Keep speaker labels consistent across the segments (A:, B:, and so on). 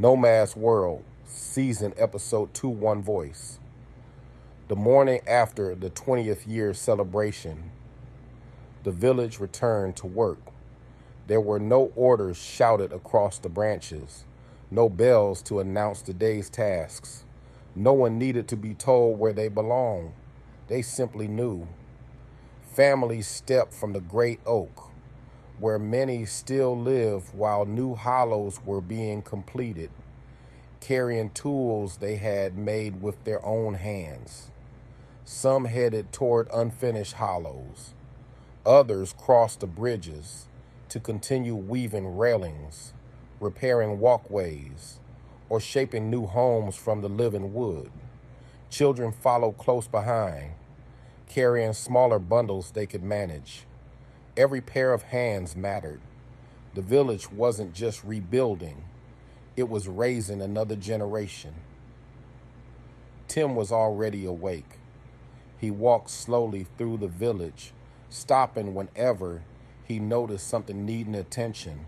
A: Nomads World, Season Episode 2, One Voice. The morning after the 20th Year Celebration, the village returned to work. There were no orders shouted across the branches, no bells to announce the day's tasks. No one needed to be told where they belonged. They simply knew. Families stepped from the great oak, where many still live while new hollows were being completed, carrying tools they had made with their own hands. Some headed toward unfinished hollows. Others crossed the bridges to continue weaving railings, repairing walkways, or shaping new homes from the living wood. Children followed close behind, carrying smaller bundles they could manage. Every pair of hands mattered. The village wasn't just rebuilding, it was raising another generation. Tim was already awake. He walked slowly through the village, stopping whenever he noticed something needing attention.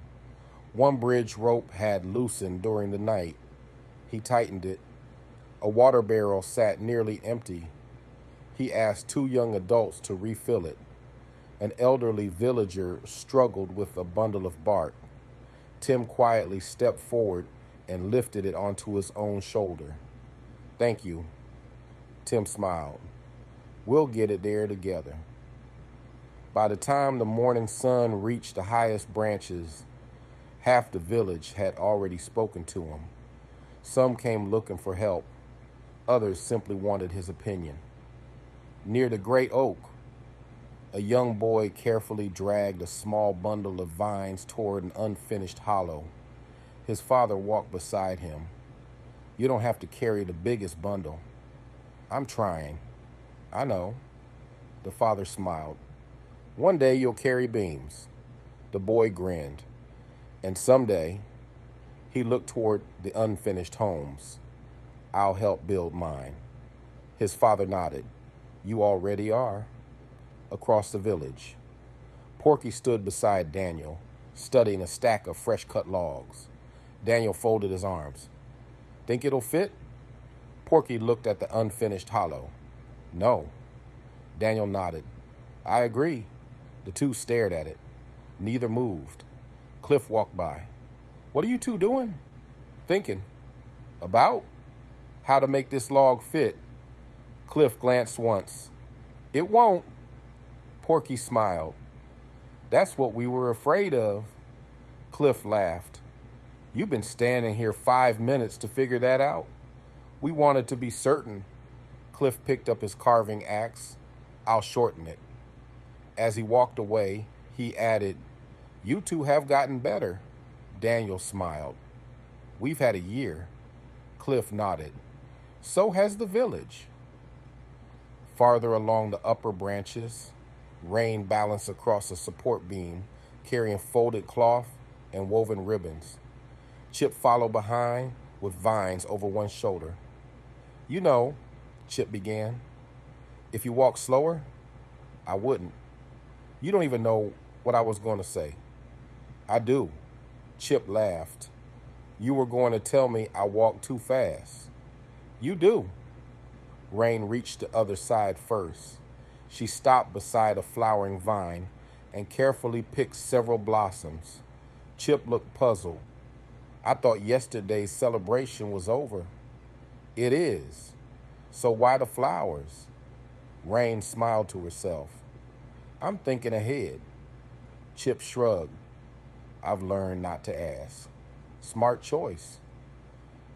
A: One bridge rope had loosened during the night. He tightened it. A water barrel sat nearly empty. He asked two young adults to refill it. An elderly villager struggled with a bundle of bark. Tim quietly stepped forward and lifted it onto his own shoulder. "Thank you," Tim smiled. "We'll get it there together." By the time the morning sun reached the highest branches, half the village had already spoken to him. Some came looking for help. Others simply wanted his opinion. Near the great oak, a young boy carefully dragged a small bundle of vines toward an unfinished hollow. His father walked beside him. "You don't have to carry the biggest bundle." "I'm trying." "I know." The father smiled. "One day you'll carry beams." The boy grinned. "And someday," he looked toward the unfinished homes, "I'll help build mine." His father nodded. "You already are." Across the village, Porky stood beside Daniel, studying a stack of fresh-cut logs. Daniel folded his arms. "Think it'll fit?" Porky looked at the unfinished hollow. "No." Daniel nodded. "I agree." The two stared at it. Neither moved. Cliff walked by. "What are you two doing?" "Thinking." "About?" "How to make this log fit." Cliff glanced once. "It won't." Porky smiled. "That's what we were afraid of." Cliff laughed. "You've been standing here 5 minutes to figure that out." "We wanted to be certain." Cliff picked up his carving axe. "I'll shorten it." As he walked away, he added, "You two have gotten better." Daniel smiled. "We've had a year." Cliff nodded. "So has the village." Farther along the upper branches, Rain balanced across a support beam, carrying folded cloth and woven ribbons. Chip followed behind with vines over one shoulder. "You know," Chip began, "if you walk slower, I wouldn't." "You don't even know what I was going to say." "I do." Chip laughed. "You were going to tell me I walked too fast." "You do." Rain reached the other side first. She stopped beside a flowering vine and carefully picked several blossoms. Chip looked puzzled. "I thought yesterday's celebration was over." "It is. So why the flowers?" Rain smiled to herself. "I'm thinking ahead." Chip shrugged. "I've learned not to ask." "Smart choice."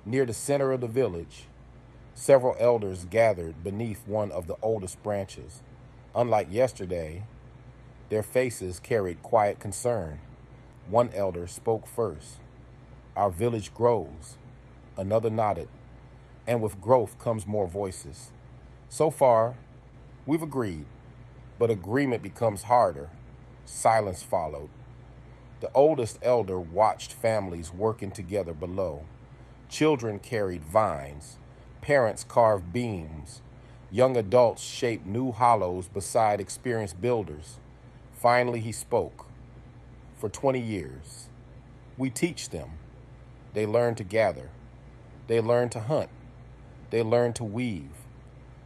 A: Near the center of the village, several elders gathered beneath one of the oldest branches. Unlike yesterday, their faces carried quiet concern. One elder spoke first. "Our village grows." Another nodded. "And with growth comes more voices. So far, we've agreed, but agreement becomes harder." Silence followed. The oldest elder watched families working together below. Children carried vines. Parents carved beams. Young adults shaped new hollows beside experienced builders. Finally, he spoke. "For 20 years, we teach them. They learn to gather. They learn to hunt. They learn to weave.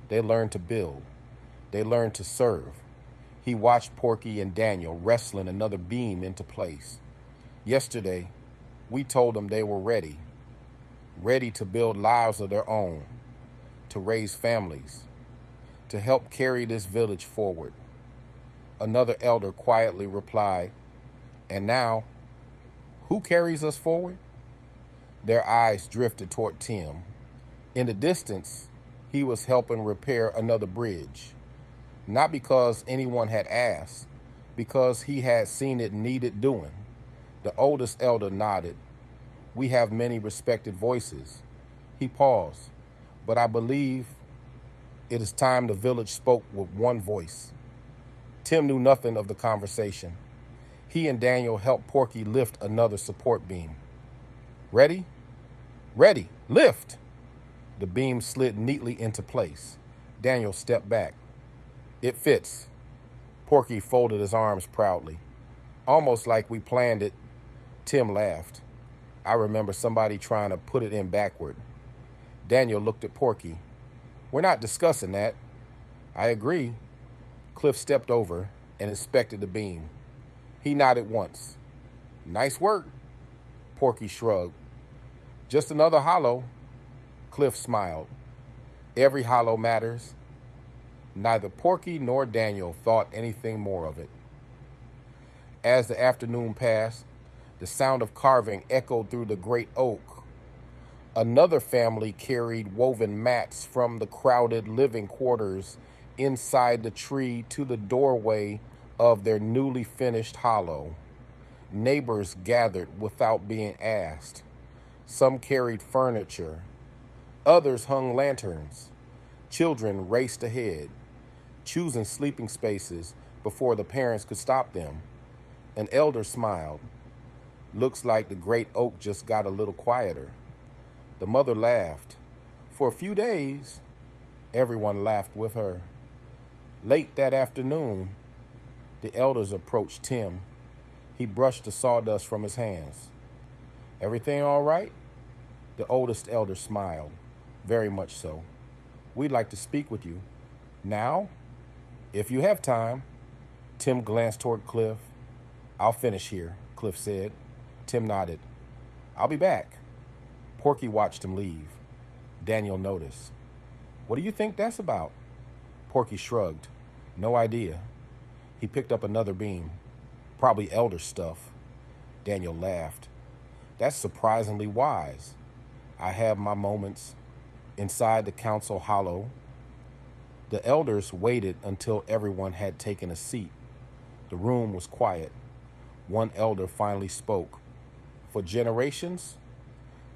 A: They learn to build. They learn to serve. He watched Porky and Daniel wrestling another beam into place. Yesterday, we told them they were ready, ready to build lives of their own, to raise families, to help carry this village forward. Another elder quietly replied, "And now, who carries us forward?" Their eyes drifted toward Tim. In the distance, he was helping repair another bridge. Not because anyone had asked, because he had seen it needed doing. The oldest elder nodded. "We have many respected voices." He paused. "But I believe it is time the village spoke with one voice." Tim knew nothing of the conversation. He and Daniel helped Porky lift another support beam. "Ready? Ready. Lift!" The beam slid neatly into place. Daniel stepped back. "It fits." Porky folded his arms proudly. "Almost like we planned it." Tim laughed. "I remember somebody trying to put it in backward." Daniel looked at Porky. "We're not discussing that." "I agree." Cliff stepped over and inspected the beam. He nodded once. "Nice work." Porky shrugged. "Just another hollow." Cliff smiled. "Every hollow matters." Neither Porky nor Daniel thought anything more of it. As the afternoon passed, the sound of carving echoed through the great oak. Another family carried woven mats from the crowded living quarters inside the tree to the doorway of their newly finished hollow. Neighbors gathered without being asked. Some carried furniture. Others hung lanterns. Children raced ahead, choosing sleeping spaces before the parents could stop them. An elder smiled. "Looks like the great oak just got a little quieter." The mother laughed. For a few days, everyone laughed with her. Late that afternoon, the elders approached Tim. He brushed the sawdust from his hands. "Everything all right?" The oldest elder smiled. "Very much so. We'd like to speak with you." "Now?" "If you have time." Tim glanced toward Cliff. "I'll finish here," Cliff said. Tim nodded. "I'll be back." Porky watched him leave. Daniel noticed. "What do you think that's about?" Porky shrugged. "No idea." He picked up another beam. "Probably elder stuff." Daniel laughed. "That's surprisingly wise. I have my moments." Inside the council hollow, the elders waited until everyone had taken a seat. The room was quiet. One elder finally spoke. "For generations,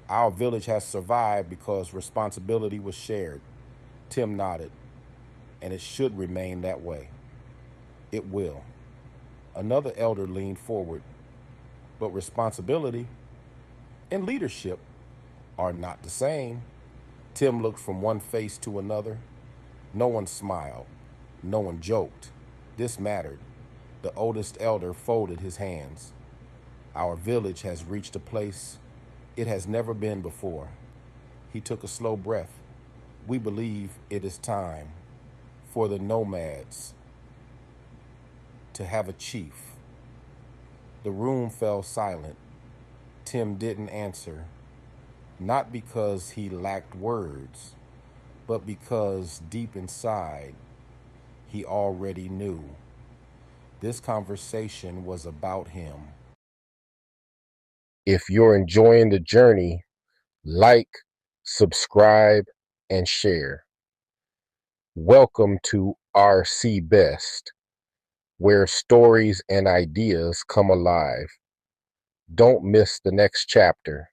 A: our village has survived because responsibility was shared." Tim nodded. "And it should remain that way." "It will." Another elder leaned forward. "But responsibility and leadership are not the same." Tim looked from one face to another. No one smiled. No one joked. This mattered. The oldest elder folded his hands. "Our village has reached a place it has never been before." He took a slow breath. "We believe it is time for the Nomads to have a chief." The room fell silent. Tim didn't answer. Not because he lacked words, but because deep inside, he already knew. This conversation was about him. If you're enjoying the journey, like, subscribe, and share. Welcome to RC Best, where stories and ideas come alive. Don't miss the next chapter.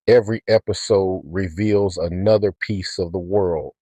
A: Every episode reveals another piece of the world.